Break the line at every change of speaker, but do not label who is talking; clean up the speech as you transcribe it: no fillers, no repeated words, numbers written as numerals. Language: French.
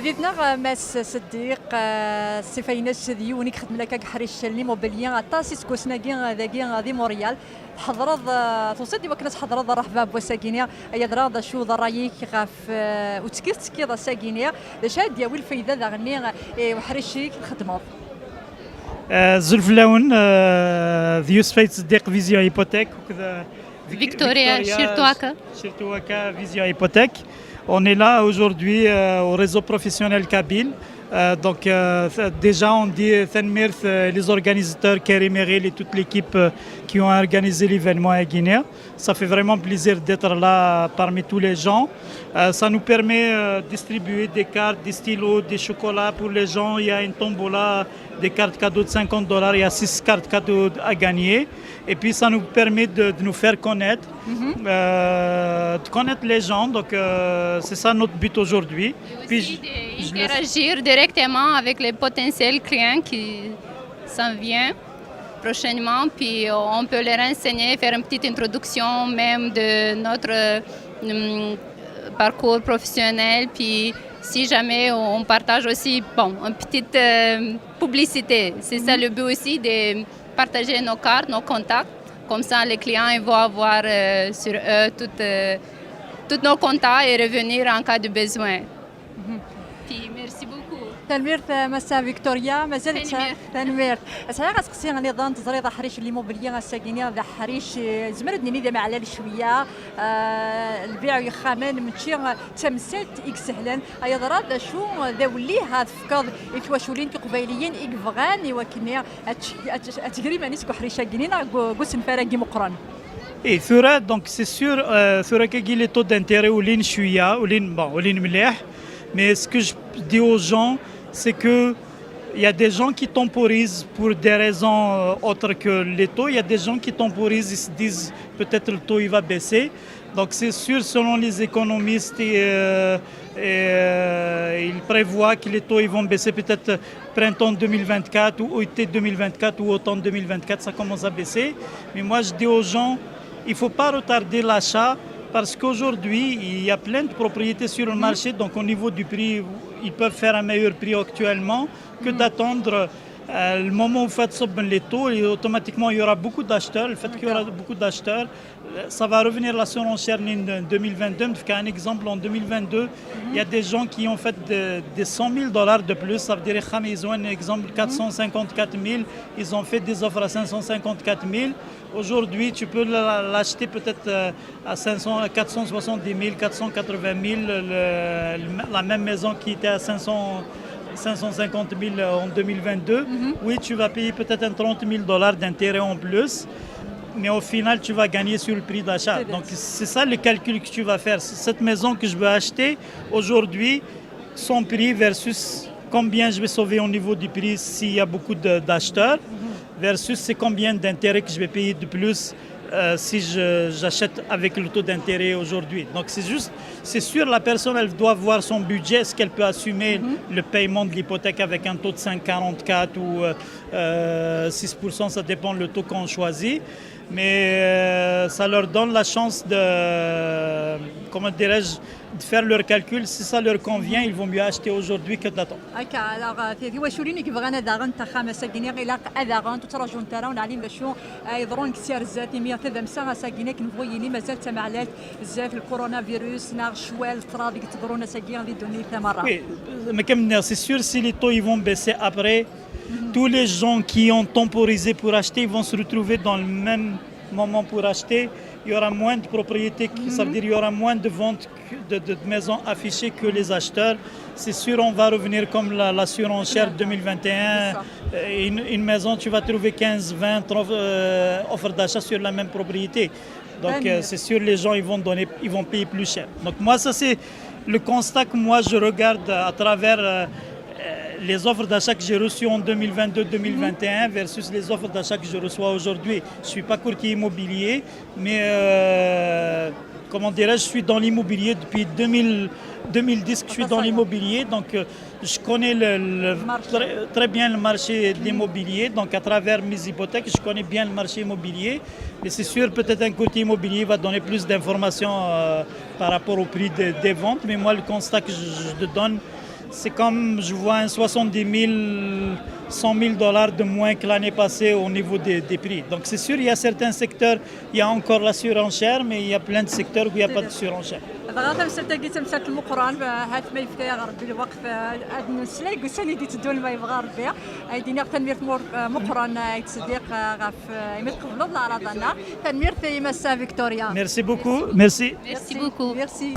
فيتنا ماس صديق سيفايناس ديونيك خدم لك حريش ليموبيليان عطاسي سكوسناكي ذاكي غادي موريال حضرض توصدي وكنت حضرض رحبا بوساكينيا اي درا شو رايك غاف وتسكيت كي ساكينيا شاد ديال الفايده ذا غني وحريشي خدموا
زلفلاون ذيوس فايت صديق فيزيو هيبوتيك وكذا
Victoria Shirtuaka.
Shirtuaka Visio Hypothèque. On est là aujourd'hui au réseau professionnel Kabyle. Déjà on dit Thanmirth, les organisateurs, Karim Meril et toute l'équipe qui ont organisé l'événement à Guinée. Ça fait vraiment plaisir d'être là parmi tous les gens. Ça nous permet de distribuer des cartes, des stylos, des chocolats pour les gens. Il y a une tombola, des cartes cadeaux de $50. Il y a 6 cartes cadeaux à gagner. Et puis ça nous permet de nous faire connaître, de connaître les gens. Donc c'est ça notre but aujourd'hui.
Et aussi d'interagir directement avec les potentiels clients qui s'en viennent prochainement. Puis on peut les renseigner, faire une petite introduction même de notre parcours professionnel. Puis si jamais on partage aussi une petite publicité. C'est ça le but aussi de partager nos cartes, nos contacts. Comme ça, les clients ils vont avoir sur eux tous nos contacts et revenir en cas de besoin. Puis, merci beaucoup.
تنميرت مسا فيكتوريا مازال تنميرت اسعي غتسقسي نظام تزريض حريش الليموبيليا الساكنه ذا حريش زمرد ني مع على شويه البيع يخامن ماشي تمسات اكس سهلا اي ضراد شو ذا ولي هاد فكاض يتواشولين قبيليين اكفغان وكني اتجري ماني سكو حريشه كينينا قوسن فراغي مقرن.
Et Thura, donc c'est sûr, Thura qui les taux d'intérêt ou l'in chouïa, ou l'in mleh. Mais ce que je dis aux gens, c'est que il y a des gens qui temporisent pour des raisons autres que les taux. Il y a des gens qui temporisent, ils se disent peut-être le taux il va baisser. Donc c'est sûr, selon les économistes, ils prévoient que les taux ils vont baisser peut-être printemps 2024 ou été 2024 ou automne 2024, ça commence à baisser. Mais moi je dis aux gens, il ne faut pas retarder l'achat. Parce qu'aujourd'hui, il y a plein de propriétés sur le marché, donc au niveau du prix, ils peuvent faire un meilleur prix actuellement que d'attendre le moment où vous faites les taux et automatiquement il y aura beaucoup d'acheteurs. Le fait qu'il y aura beaucoup d'acheteurs, ça va revenir la surenchère en 2022. Un exemple, en 2022, il y a des gens qui ont fait des $100,000 de plus. Ça veut dire qu'ils ont un exemple 454 000, ils ont fait des offres à 554 000. Aujourd'hui, tu peux l'acheter peut-être à 470 000, 480 000, la même maison qui était à 550 000 en 2022. Oui, tu vas payer peut-être un $30,000 d'intérêt en plus, mais au final, tu vas gagner sur le prix d'achat. Donc, c'est ça le calcul que tu vas faire. Cette maison que je veux acheter aujourd'hui, son prix versus combien je vais sauver au niveau du prix s'il y a beaucoup d'acheteurs, versus c'est combien d'intérêt que je vais payer de plus si j'achète avec le taux d'intérêt aujourd'hui. Donc c'est sûr, la personne elle doit voir son budget, est-ce qu'elle peut assumer le paiement de l'hypothèque avec un taux de 5,44 ou 6%, ça dépend le taux qu'on choisit. Mais ça leur donne la chance de, comment dirais-je, de faire leur calcul. Si ça leur convient, ils vont mieux acheter aujourd'hui que d'attendre.
alors في واشولين كيبغانا داغن تاخا مساكيني غير اداغن تتراجعون ترى ونعلم باشو يضرون كثير ذاتي 100 تذا مساكيني كنفويني مازال تمعلات بزاف الكورونا فيروس ناغ شوال تراضي تضرونا ساكين غادي دوني ثمره.
Oui, mais comme c'est sûr si les taux ils vont baisser après, tous les gens qui ont temporisé pour acheter, ils vont se retrouver dans le même moment pour acheter. Il y aura moins de propriétés, ça veut dire qu'il y aura moins de ventes de maisons affichées que les acheteurs. C'est sûr, on va revenir comme la surenchère 2021. Une maison, tu vas trouver 15, 20 offres d'achat sur la même propriété. Donc c'est sûr, les gens ils vont payer plus cher. Donc moi, ça c'est le constat que moi je regarde à travers les offres d'achat que j'ai reçues en 2022-2021 versus les offres d'achat que je reçois aujourd'hui. Je ne suis pas courtier immobilier, mais comment dirais-je, je suis dans l'immobilier depuis 2010 que je suis dans l'immobilier, donc je connais très bien le marché de l'immobilier, donc à travers mes hypothèques, je connais bien le marché immobilier. Et c'est sûr, peut-être un courtier immobilier va donner plus d'informations par rapport au prix des ventes, mais moi le constat que je te donne, c'est comme je vois un 70 000, 100 000 dollars de moins que l'année passée au niveau des prix. Donc c'est sûr, il y a certains secteurs, il y a encore la surenchère, mais il y a plein de secteurs où il n'y a pas de surenchère.
ضغط مسلتقي تمسات المقران هات ما يفكا ربي الوقف هاد نسلاي قسني دي تدون ما يبغى ربي ايدينا تنمير مقران يتصديق غاف يمد قبل الله رضانا تنمير في مسا فيكتوريا
Merci beaucoup. Merci.
Merci beaucoup.
ميرسي